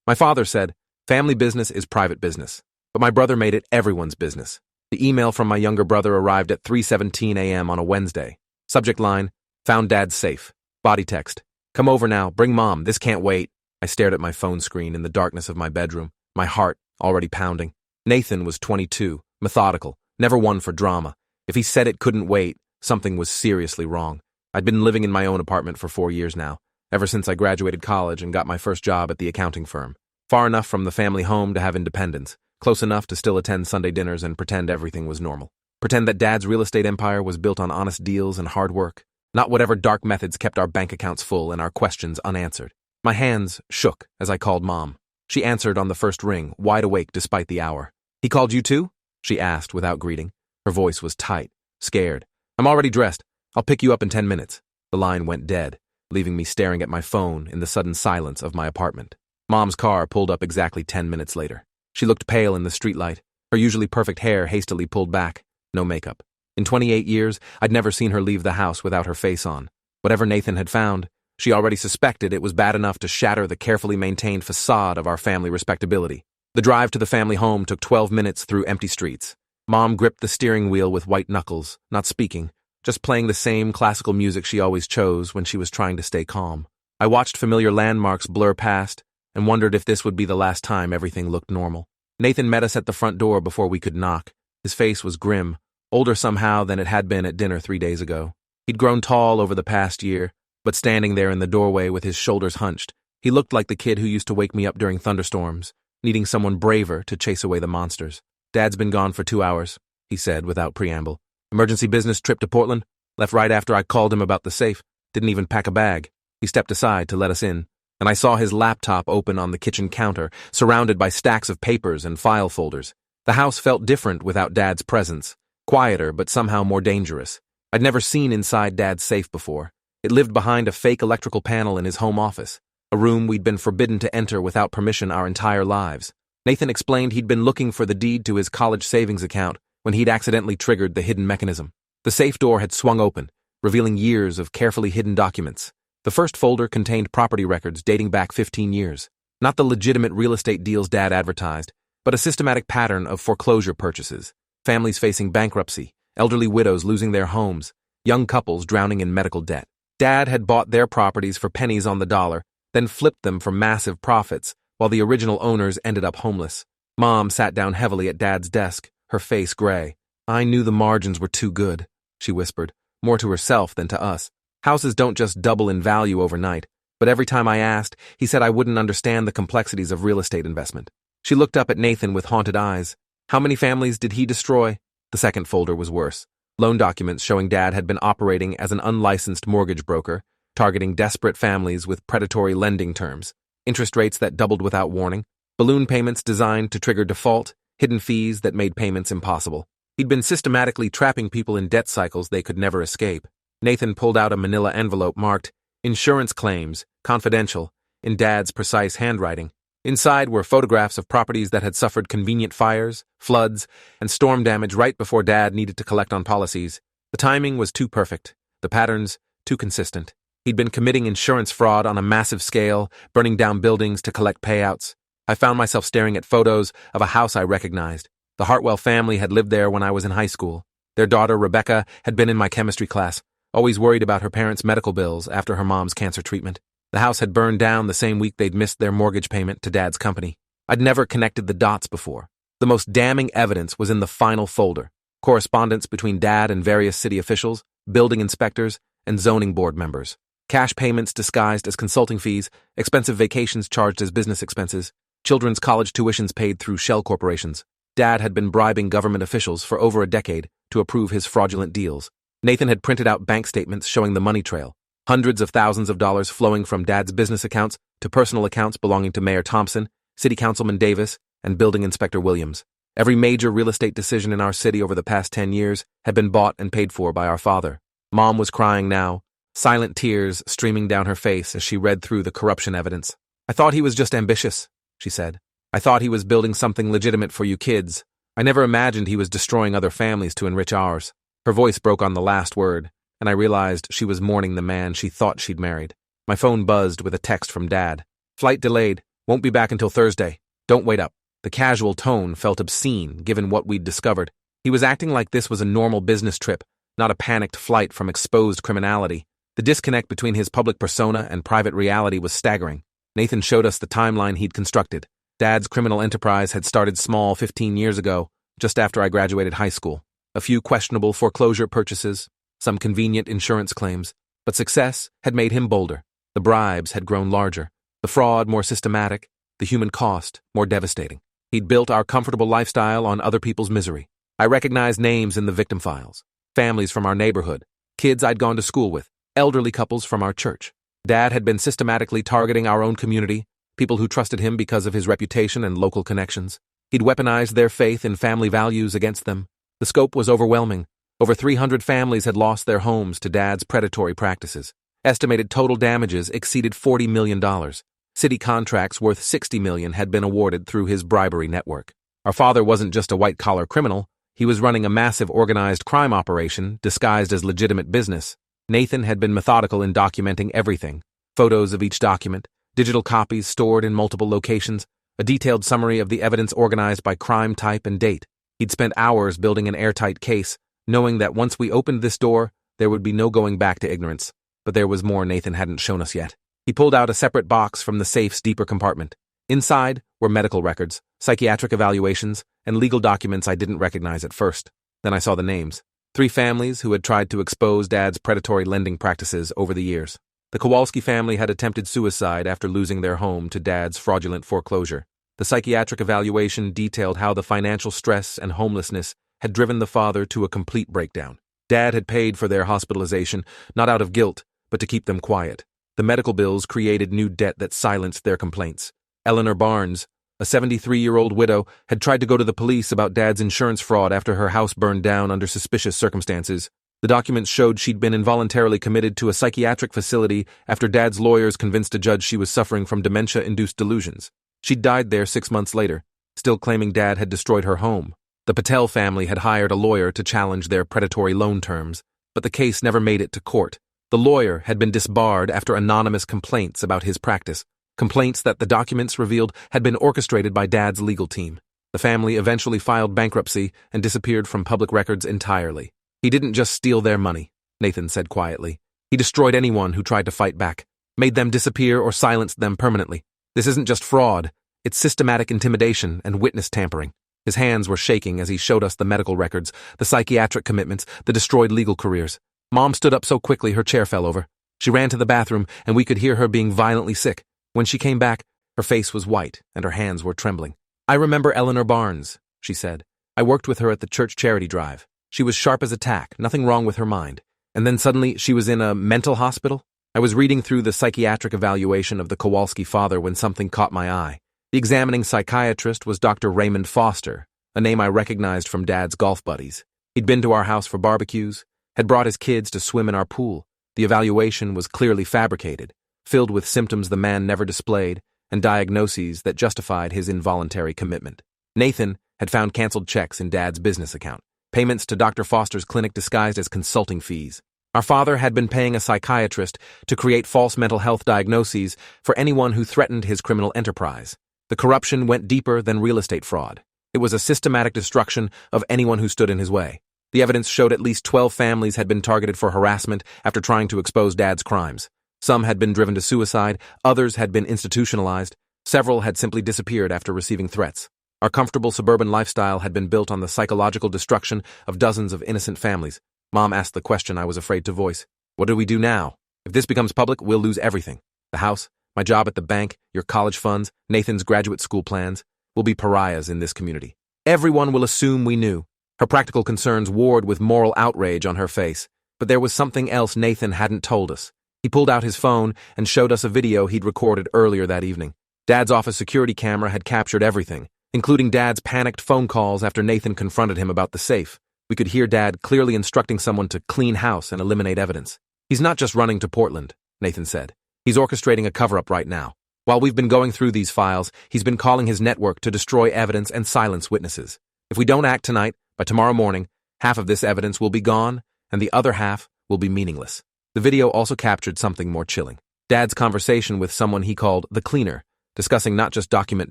My father said, "Family business is private business." But my brother made it everyone's business. The email from my younger brother arrived at 3:17 a.m. on a Wednesday. Subject line, "Found Dad's safe." Body text, "Come over now, bring Mom, this can't wait." I stared at my phone screen in the darkness of my bedroom, my heart already pounding. Nathan was 22, methodical, never one for drama. If he said it couldn't wait, something was seriously wrong. I'd been living in my own apartment for 4 years now, ever since I graduated college and got my first job at the accounting firm. Far enough from the family home to have independence, close enough to still attend Sunday dinners and pretend everything was normal. Pretend that Dad's real estate empire was built on honest deals and hard work, not whatever dark methods kept our bank accounts full and our questions unanswered. My hands shook as I called Mom. She answered on the first ring, wide awake despite the hour. "He called you too?" she asked without greeting. Her voice was tight, scared. "I'm already dressed. I'll pick you up in 10 minutes. The line went dead, leaving me staring at my phone in the sudden silence of my apartment. Mom's car pulled up exactly 10 minutes later. She looked pale in the streetlight, her usually perfect hair hastily pulled back, no makeup. In 28 years, I'd never seen her leave the house without her face on. Whatever Nathan had found, she already suspected it was bad enough to shatter the carefully maintained facade of our family respectability. The drive to the family home took 12 minutes through empty streets. Mom gripped the steering wheel with white knuckles, not speaking, just playing the same classical music she always chose when she was trying to stay calm. I watched familiar landmarks blur past and wondered if this would be the last time everything looked normal. Nathan met us at the front door before we could knock. His face was grim, older somehow than it had been at dinner 3 days ago. He'd grown tall over the past year, but standing there in the doorway with his shoulders hunched, he looked like the kid who used to wake me up during thunderstorms, needing someone braver to chase away the monsters. "Dad's been gone for 2 hours, he said without preamble. "Emergency business trip to Portland. Left right after I called him about the safe. Didn't even pack a bag." He stepped aside to let us in, and I saw his laptop open on the kitchen counter, surrounded by stacks of papers and file folders. The house felt different without Dad's presence, quieter but somehow more dangerous. I'd never seen inside Dad's safe before. It lived behind a fake electrical panel in his home office, a room we'd been forbidden to enter without permission our entire lives. Nathan explained he'd been looking for the deed to his college savings account when he'd accidentally triggered the hidden mechanism. The safe door had swung open, revealing years of carefully hidden documents. The first folder contained property records dating back 15 years. Not the legitimate real estate deals Dad advertised, but a systematic pattern of foreclosure purchases, families facing bankruptcy, elderly widows losing their homes, young couples drowning in medical debt. Dad had bought their properties for pennies on the dollar, then flipped them for massive profits, while the original owners ended up homeless. Mom sat down heavily at Dad's desk, her face gray. "I knew the margins were too good," she whispered, more to herself than to us. "Houses don't just double in value overnight, but every time I asked, he said I wouldn't understand the complexities of real estate investment." She looked up at Nathan with haunted eyes. How many families did he destroy? The second folder was worse. Loan documents showing Dad had been operating as an unlicensed mortgage broker, targeting desperate families with predatory lending terms, interest rates that doubled without warning, balloon payments designed to trigger default, hidden fees that made payments impossible. He'd been systematically trapping people in debt cycles they could never escape. Nathan pulled out a manila envelope marked "Insurance Claims, Confidential," in Dad's precise handwriting. Inside were photographs of properties that had suffered convenient fires, floods, and storm damage right before Dad needed to collect on policies. The timing was too perfect, the patterns too consistent. He'd been committing insurance fraud on a massive scale, burning down buildings to collect payouts. I found myself staring at photos of a house I recognized. The Hartwell family had lived there when I was in high school. Their daughter, Rebecca, had been in my chemistry class, always worried about her parents' medical bills after her mom's cancer treatment. The house had burned down the same week they'd missed their mortgage payment to Dad's company. I'd never connected the dots before. The most damning evidence was in the final folder, correspondence between Dad and various city officials, building inspectors, and zoning board members. Cash payments disguised as consulting fees, expensive vacations charged as business expenses, children's college tuitions paid through shell corporations. Dad had been bribing government officials for over a decade to approve his fraudulent deals. Nathan had printed out bank statements showing the money trail. Hundreds of thousands of dollars flowing from Dad's business accounts to personal accounts belonging to Mayor Thompson, City Councilman Davis, and Building Inspector Williams. Every major real estate decision in our city over the past 10 years had been bought and paid for by our father. Mom was crying now, silent tears streaming down her face as she read through the corruption evidence. "I thought he was just ambitious," she said. "I thought he was building something legitimate for you kids. I never imagined he was destroying other families to enrich ours." Her voice broke on the last word, and I realized she was mourning the man she thought she'd married. My phone buzzed with a text from Dad. "Flight delayed. Won't be back until Thursday. Don't wait up. The casual tone felt obscene, given what we'd discovered. He was acting like this was a normal business trip, not a panicked flight from exposed criminality. The disconnect between his public persona and private reality was staggering. Nathan showed us the timeline he'd constructed. Dad's criminal enterprise had started small 15 years ago, just after I graduated high school. A few questionable foreclosure purchases, some convenient insurance claims, but success had made him bolder. The bribes had grown larger, the fraud more systematic, the human cost more devastating. He'd built our comfortable lifestyle on other people's misery. I recognized names in the victim files, families from our neighborhood, kids I'd gone to school with, elderly couples from our church. Dad had been systematically targeting our own community, people who trusted him because of his reputation and local connections. He'd weaponized their faith and family values against them. The scope was overwhelming. Over 300 families had lost their homes to Dad's predatory practices. Estimated total damages exceeded $40 million. City contracts worth $60 million had been awarded through his bribery network. Our father wasn't just a white-collar criminal. He was running a massive organized crime operation disguised as legitimate business. Nathan had been methodical in documenting everything. Photos of each document, digital copies stored in multiple locations, a detailed summary of the evidence organized by crime type and date. He'd spent hours building an airtight case, knowing that once we opened this door, there would be no going back to ignorance. But there was more Nathan hadn't shown us yet. He pulled out a separate box from the safe's deeper compartment. Inside were medical records, psychiatric evaluations, and legal documents I didn't recognize at first. Then I saw the names. 3 families who had tried to expose Dad's predatory lending practices over the years. The Kowalski family had attempted suicide after losing their home to Dad's fraudulent foreclosure. The psychiatric evaluation detailed how the financial stress and homelessness had driven the father to a complete breakdown. Dad had paid for their hospitalization, not out of guilt, but to keep them quiet. The medical bills created new debt that silenced their complaints. Eleanor Barnes, a 73-year-old widow, had tried to go to the police about Dad's insurance fraud after her house burned down under suspicious circumstances. The documents showed she'd been involuntarily committed to a psychiatric facility after Dad's lawyers convinced a judge she was suffering from dementia-induced delusions. She'd died there 6 months later, still claiming Dad had destroyed her home. The Patel family had hired a lawyer to challenge their predatory loan terms, but the case never made it to court. The lawyer had been disbarred after anonymous complaints about his practice, complaints that the documents revealed had been orchestrated by Dad's legal team. The family eventually filed bankruptcy and disappeared from public records entirely. He didn't just steal their money, Nathan said quietly. He destroyed anyone who tried to fight back, made them disappear or silenced them permanently. This isn't just fraud, it's systematic intimidation and witness tampering. His hands were shaking as he showed us the medical records, the psychiatric commitments, the destroyed legal careers. Mom stood up so quickly her chair fell over. She ran to the bathroom, and we could hear her being violently sick. When she came back, her face was white, and her hands were trembling. "I remember Eleanor Barnes," she said. "I worked with her at the church charity drive. She was sharp as a tack, nothing wrong with her mind. And then suddenly she was in a mental hospital? I was reading through the psychiatric evaluation of the Kowalski father when something caught my eye. The examining psychiatrist was Dr. Raymond Foster, a name I recognized from Dad's golf buddies. He'd been to our house for barbecues, had brought his kids to swim in our pool. The evaluation was clearly fabricated, filled with symptoms the man never displayed and diagnoses that justified his involuntary commitment. Nathan had found canceled checks in Dad's business account, payments to Dr. Foster's clinic disguised as consulting fees. Our father had been paying a psychiatrist to create false mental health diagnoses for anyone who threatened his criminal enterprise. The corruption went deeper than real estate fraud. It was a systematic destruction of anyone who stood in his way. The evidence showed at least 12 families had been targeted for harassment after trying to expose Dad's crimes. Some had been driven to suicide, others had been institutionalized, several had simply disappeared after receiving threats. Our comfortable suburban lifestyle had been built on the psychological destruction of dozens of innocent families. Mom asked the question I was afraid to voice. What do we do now? If this becomes public, we'll lose everything. The house, my job at the bank, your college funds, Nathan's graduate school plans. We'll be pariahs in this community. Everyone will assume we knew. Her practical concerns warred with moral outrage on her face. But there was something else Nathan hadn't told us. He pulled out his phone and showed us a video he'd recorded earlier that evening. Dad's office security camera had captured everything, including Dad's panicked phone calls after Nathan confronted him about the safe. We could hear Dad clearly instructing someone to clean house and eliminate evidence. He's not just running to Portland, Nathan said. He's orchestrating a cover-up right now. While we've been going through these files, he's been calling his network to destroy evidence and silence witnesses. If we don't act tonight, by tomorrow morning, half of this evidence will be gone, and the other half will be meaningless. The video also captured something more chilling. Dad's conversation with someone he called the cleaner, discussing not just document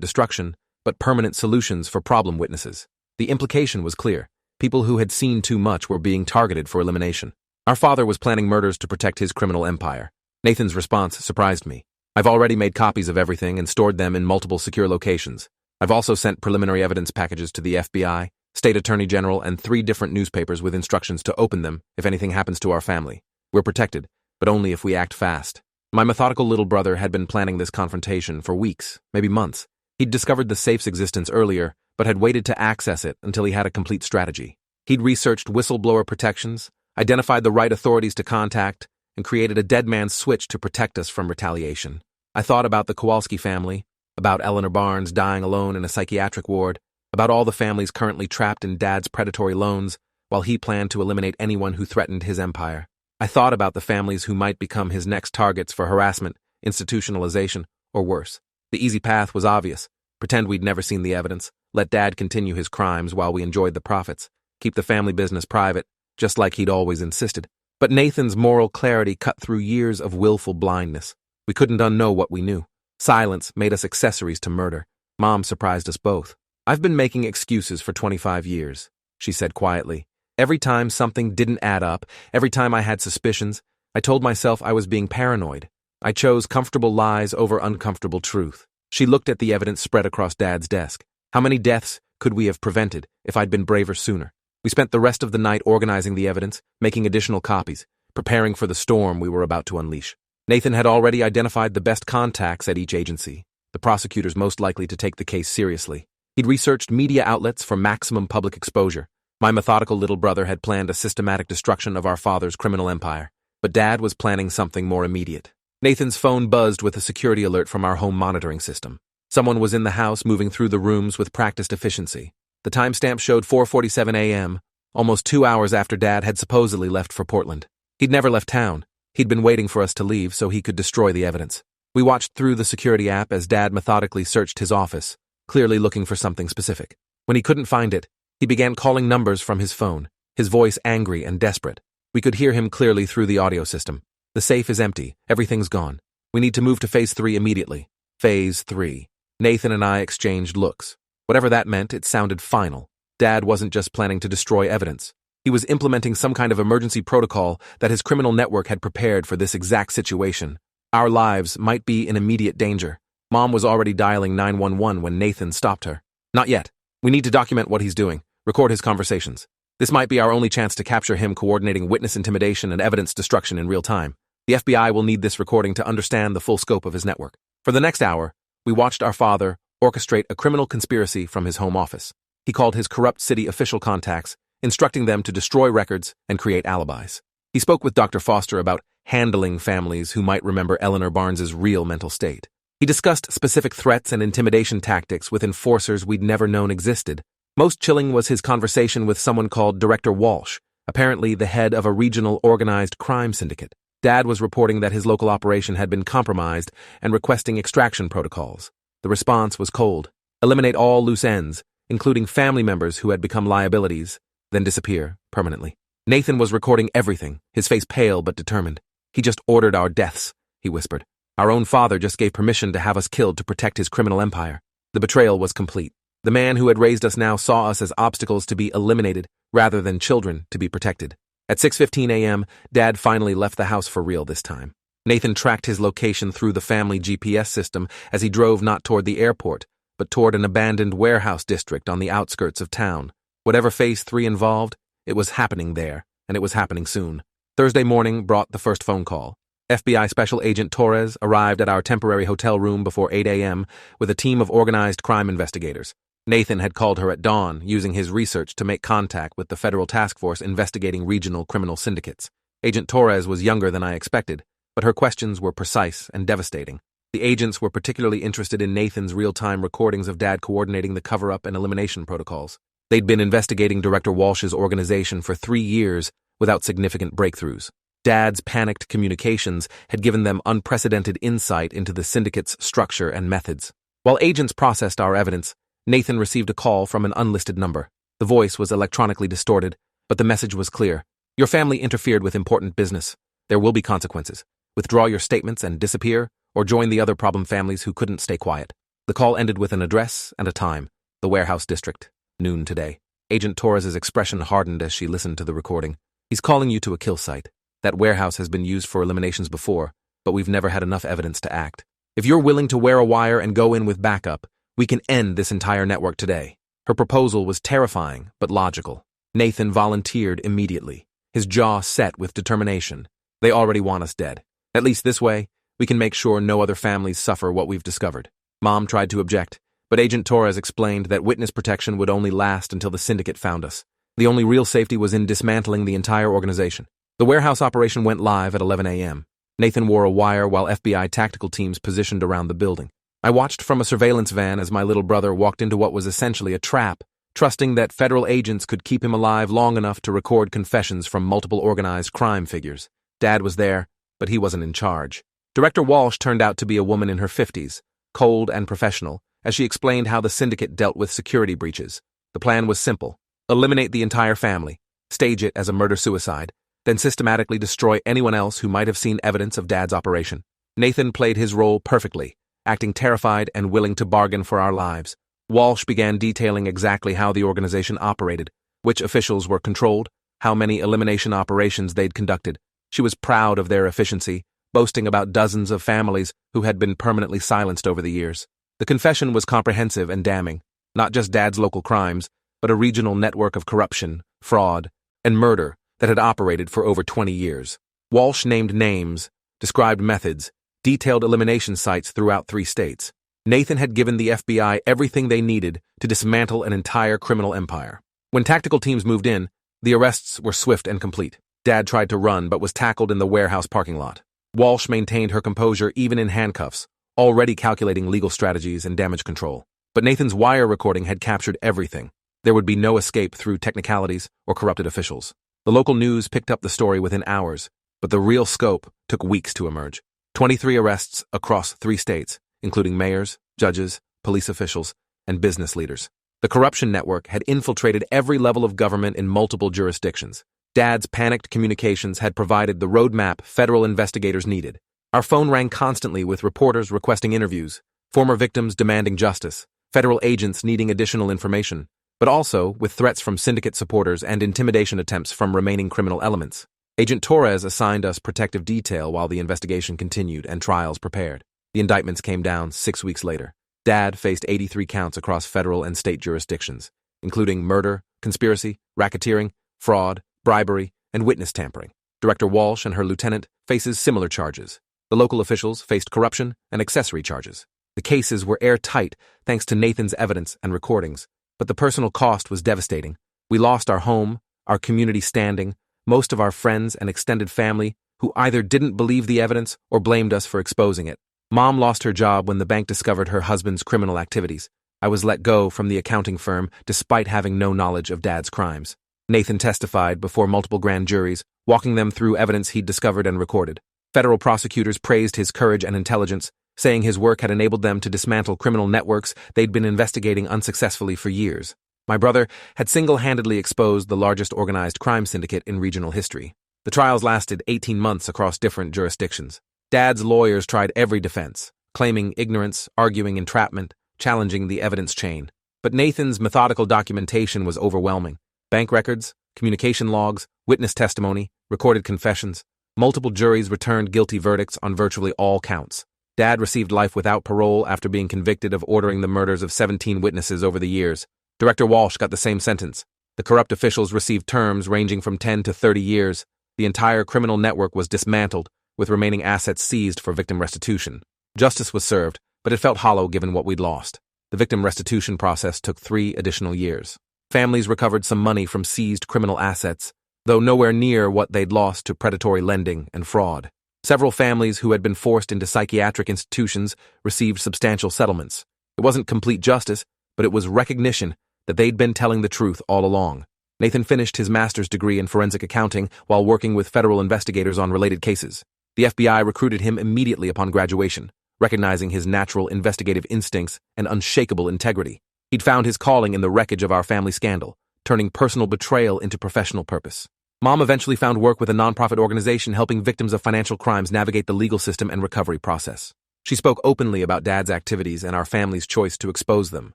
destruction, but permanent solutions for problem witnesses. The implication was clear. People who had seen too much were being targeted for elimination. Our father was planning murders to protect his criminal empire. Nathan's response surprised me. I've already made copies of everything and stored them in multiple secure locations. I've also sent preliminary evidence packages to the FBI, State Attorney General, and 3 different newspapers with instructions to open them if anything happens to our family. We're protected, but only if we act fast. My methodical little brother had been planning this confrontation for weeks, maybe months. He'd discovered the safe's existence earlier, but had waited to access it until he had a complete strategy. He'd researched whistleblower protections, identified the right authorities to contact, and created a dead man's switch to protect us from retaliation. I thought about the Kowalski family, about Eleanor Barnes dying alone in a psychiatric ward, about all the families currently trapped in Dad's predatory loans, while he planned to eliminate anyone who threatened his empire. I thought about the families who might become his next targets for harassment, institutionalization, or worse. The easy path was obvious. Pretend we'd never seen the evidence, let Dad continue his crimes while we enjoyed the profits, keep the family business private, just like he'd always insisted. But Nathan's moral clarity cut through years of willful blindness. We couldn't unknow what we knew. Silence made us accessories to murder. Mom surprised us both. I've been making excuses for 25 years, she said quietly. Every time something didn't add up, every time I had suspicions, I told myself I was being paranoid. I chose comfortable lies over uncomfortable truth. She looked at the evidence spread across Dad's desk. How many deaths could we have prevented if I'd been braver sooner? We spent the rest of the night organizing the evidence, making additional copies, preparing for the storm we were about to unleash. Nathan had already identified the best contacts at each agency, the prosecutors most likely to take the case seriously. He'd researched media outlets for maximum public exposure. My methodical little brother had planned a systematic destruction of our father's criminal empire, but Dad was planning something more immediate. Nathan's phone buzzed with a security alert from our home monitoring system. Someone was in the house moving through the rooms with practiced efficiency. The timestamp showed 4:47 a.m., almost 2 hours after Dad had supposedly left for Portland. He'd never left town. He'd been waiting for us to leave so he could destroy the evidence. We watched through the security app as Dad methodically searched his office, clearly looking for something specific. When he couldn't find it, he began calling numbers from his phone, his voice angry and desperate. We could hear him clearly through the audio system. The safe is empty. Everything's gone. We need to move to Phase 3 immediately. Phase 3. Nathan and I exchanged looks. Whatever that meant, it sounded final. Dad wasn't just planning to destroy evidence. He was implementing some kind of emergency protocol that his criminal network had prepared for this exact situation. Our lives might be in immediate danger. Mom was already dialing 911 when Nathan stopped her. Not yet. We need to document what he's doing, record his conversations. This might be our only chance to capture him coordinating witness intimidation and evidence destruction in real time. The FBI will need this recording to understand the full scope of his network. For the next hour, we watched our father orchestrate a criminal conspiracy from his home office. He called his corrupt city official contacts, instructing them to destroy records and create alibis. He spoke with Dr. Foster about handling families who might remember Eleanor Barnes's real mental state. He discussed specific threats and intimidation tactics with enforcers we'd never known existed. Most chilling was his conversation with someone called Director Walsh, apparently the head of a regional organized crime syndicate. Dad was reporting that his local operation had been compromised and requesting extraction protocols. The response was cold. Eliminate all loose ends, including family members who had become liabilities, then disappear permanently. Nathan was recording everything, his face pale but determined. He just ordered our deaths, he whispered. Our own father just gave permission to have us killed to protect his criminal empire. The betrayal was complete. The man who had raised us now saw us as obstacles to be eliminated rather than children to be protected. At 6:15 a.m., Dad finally left the house for real this time. Nathan tracked his location through the family GPS system as he drove not toward the airport, but toward an abandoned warehouse district on the outskirts of town. Whatever Phase 3 involved, it was happening there, and it was happening soon. Thursday morning brought the first phone call. FBI Special Agent Torres arrived at our temporary hotel room before 8 a.m. with a team of organized crime investigators. Nathan had called her at dawn, using his research to make contact with the federal task force investigating regional criminal syndicates. Agent Torres was younger than I expected, but her questions were precise and devastating. The agents were particularly interested in Nathan's real-time recordings of Dad coordinating the cover-up and elimination protocols. They'd been investigating Director Walsh's organization for 3 years without significant breakthroughs. Dad's panicked communications had given them unprecedented insight into the syndicate's structure and methods. While agents processed our evidence, Nathan received a call from an unlisted number. The voice was electronically distorted, but the message was clear. Your family interfered with important business. There will be consequences. Withdraw your statements and disappear, or join the other problem families who couldn't stay quiet. The call ended with an address and a time, the warehouse district, noon today. Agent Torres's expression hardened as she listened to the recording. He's calling you to a kill site. That warehouse has been used for eliminations before, but we've never had enough evidence to act. If you're willing to wear a wire and go in with backup, we can end this entire network today. Her proposal was terrifying, but logical. Nathan volunteered immediately, his jaw set with determination. They already want us dead. At least this way, we can make sure no other families suffer what we've discovered. Mom tried to object, but Agent Torres explained that witness protection would only last until the syndicate found us. The only real safety was in dismantling the entire organization. The warehouse operation went live at 11 a.m. Nathan wore a wire while FBI tactical teams positioned around the building. I watched from a surveillance van as my little brother walked into what was essentially a trap, trusting that federal agents could keep him alive long enough to record confessions from multiple organized crime figures. Dad was there, but he wasn't in charge. Director Walsh turned out to be a woman in her 50s, cold and professional, as she explained how the syndicate dealt with security breaches. The plan was simple: eliminate the entire family, stage it as a murder-suicide, then systematically destroy anyone else who might have seen evidence of Dad's operation. Nathan played his role perfectly, acting terrified and willing to bargain for our lives. Walsh began detailing exactly how the organization operated, which officials were controlled, how many elimination operations they'd conducted. She was proud of their efficiency, boasting about dozens of families who had been permanently silenced over the years. The confession was comprehensive and damning, not just Dad's local crimes, but a regional network of corruption, fraud, and murder that had operated for over 20 years. Walsh named names, described methods, detailed elimination sites throughout 3 states. Nathan had given the FBI everything they needed to dismantle an entire criminal empire. When tactical teams moved in, the arrests were swift and complete. Dad tried to run but was tackled in the warehouse parking lot. Walsh maintained her composure even in handcuffs, already calculating legal strategies and damage control. But Nathan's wire recording had captured everything. There would be no escape through technicalities or corrupted officials. The local news picked up the story within hours, but the real scope took weeks to emerge. 23 arrests across 3 states, including mayors, judges, police officials, and business leaders. The corruption network had infiltrated every level of government in multiple jurisdictions. Dad's panicked communications had provided the roadmap federal investigators needed. Our phone rang constantly with reporters requesting interviews, former victims demanding justice, federal agents needing additional information, but also with threats from syndicate supporters and intimidation attempts from remaining criminal elements. Agent Torres assigned us protective detail while the investigation continued and trials prepared. The indictments came down 6 weeks later. Dad faced 83 counts across federal and state jurisdictions, including murder, conspiracy, racketeering, fraud, bribery, and witness tampering. Director Walsh and her lieutenant faces similar charges. The local officials faced corruption and accessory charges. The cases were airtight thanks to Nathan's evidence and recordings, but the personal cost was devastating. We lost our home, our community standing, most of our friends and extended family who either didn't believe the evidence or blamed us for exposing it. Mom lost her job when the bank discovered her husband's criminal activities. I was let go from the accounting firm despite having no knowledge of Dad's crimes. Nathan testified before multiple grand juries, walking them through evidence he'd discovered and recorded. Federal prosecutors praised his courage and intelligence, saying his work had enabled them to dismantle criminal networks they'd been investigating unsuccessfully for years. My brother had single-handedly exposed the largest organized crime syndicate in regional history. The trials lasted 18 months across different jurisdictions. Dad's lawyers tried every defense, claiming ignorance, arguing entrapment, challenging the evidence chain. But Nathan's methodical documentation was overwhelming. Bank records, communication logs, witness testimony, recorded confessions. Multiple juries returned guilty verdicts on virtually all counts. Dad received life without parole after being convicted of ordering the murders of 17 witnesses over the years. Director Walsh got the same sentence. The corrupt officials received terms ranging from 10 to 30 years. The entire criminal network was dismantled, with remaining assets seized for victim restitution. Justice was served, but it felt hollow given what we'd lost. The victim restitution process took 3 additional years. Families recovered some money from seized criminal assets, though nowhere near what they'd lost to predatory lending and fraud. Several families who had been forced into psychiatric institutions received substantial settlements. It wasn't complete justice, but it was recognition that they'd been telling the truth all along. Nathan finished his master's degree in forensic accounting while working with federal investigators on related cases. The FBI recruited him immediately upon graduation, recognizing his natural investigative instincts and unshakable integrity. He'd found his calling in the wreckage of our family scandal, turning personal betrayal into professional purpose. Mom eventually found work with a nonprofit organization helping victims of financial crimes navigate the legal system and recovery process. She spoke openly about Dad's activities and our family's choice to expose them,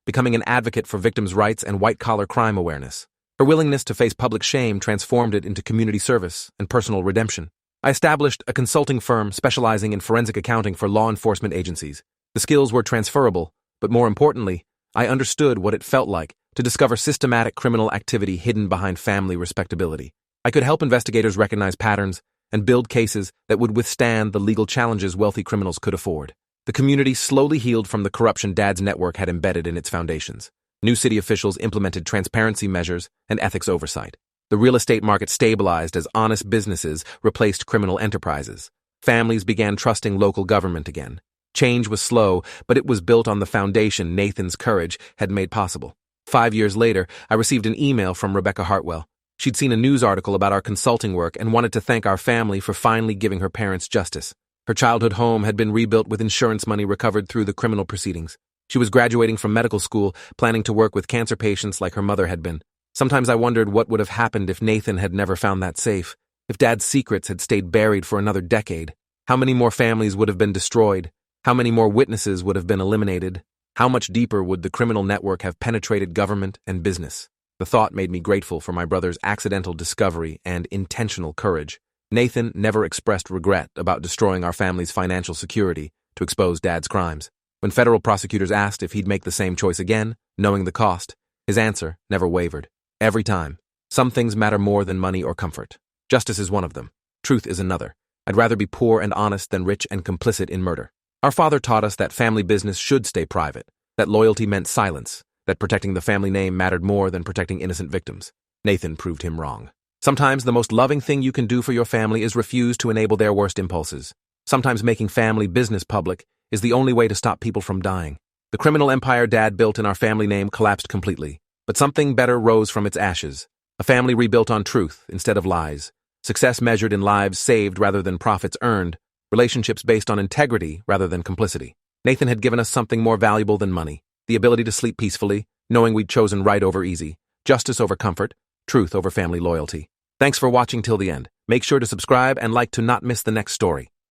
becoming an advocate for victims' rights and white-collar crime awareness. Her willingness to face public shame transformed it into community service and personal redemption. I established a consulting firm specializing in forensic accounting for law enforcement agencies. The skills were transferable, but more importantly, I understood what it felt like to discover systematic criminal activity hidden behind family respectability. I could help investigators recognize patterns and build cases that would withstand the legal challenges wealthy criminals could afford. The community slowly healed from the corruption Dad's network had embedded in its foundations. New city officials implemented transparency measures and ethics oversight. The real estate market stabilized as honest businesses replaced criminal enterprises. Families began trusting local government again. Change was slow, but it was built on the foundation Nathan's courage had made possible. 5 years later, I received an email from Rebecca Hartwell. She'd seen a news article about our consulting work and wanted to thank our family for finally giving her parents justice. Her childhood home had been rebuilt with insurance money recovered through the criminal proceedings. She was graduating from medical school, planning to work with cancer patients like her mother had been. Sometimes I wondered what would have happened if Nathan had never found that safe, if Dad's secrets had stayed buried for another decade. How many more families would have been destroyed? How many more witnesses would have been eliminated? How much deeper would the criminal network have penetrated government and business? The thought made me grateful for my brother's accidental discovery and intentional courage. Nathan never expressed regret about destroying our family's financial security to expose Dad's crimes. When federal prosecutors asked if he'd make the same choice again, knowing the cost, his answer never wavered. Every time. Some things matter more than money or comfort. Justice is one of them. Truth is another. I'd rather be poor and honest than rich and complicit in murder. Our father taught us that family business should stay private, that loyalty meant silence, that protecting the family name mattered more than protecting innocent victims. Nathan proved him wrong. Sometimes the most loving thing you can do for your family is refuse to enable their worst impulses. Sometimes making family business public is the only way to stop people from dying. The criminal empire Dad built in our family name collapsed completely, but something better rose from its ashes. A family rebuilt on truth instead of lies. Success measured in lives saved rather than profits earned. Relationships based on integrity rather than complicity. Nathan had given us something more valuable than money. The ability to sleep peacefully, knowing we'd chosen right over easy, justice over comfort, truth over family loyalty. Thanks for watching till the end. Make sure to subscribe and like to not miss the next story.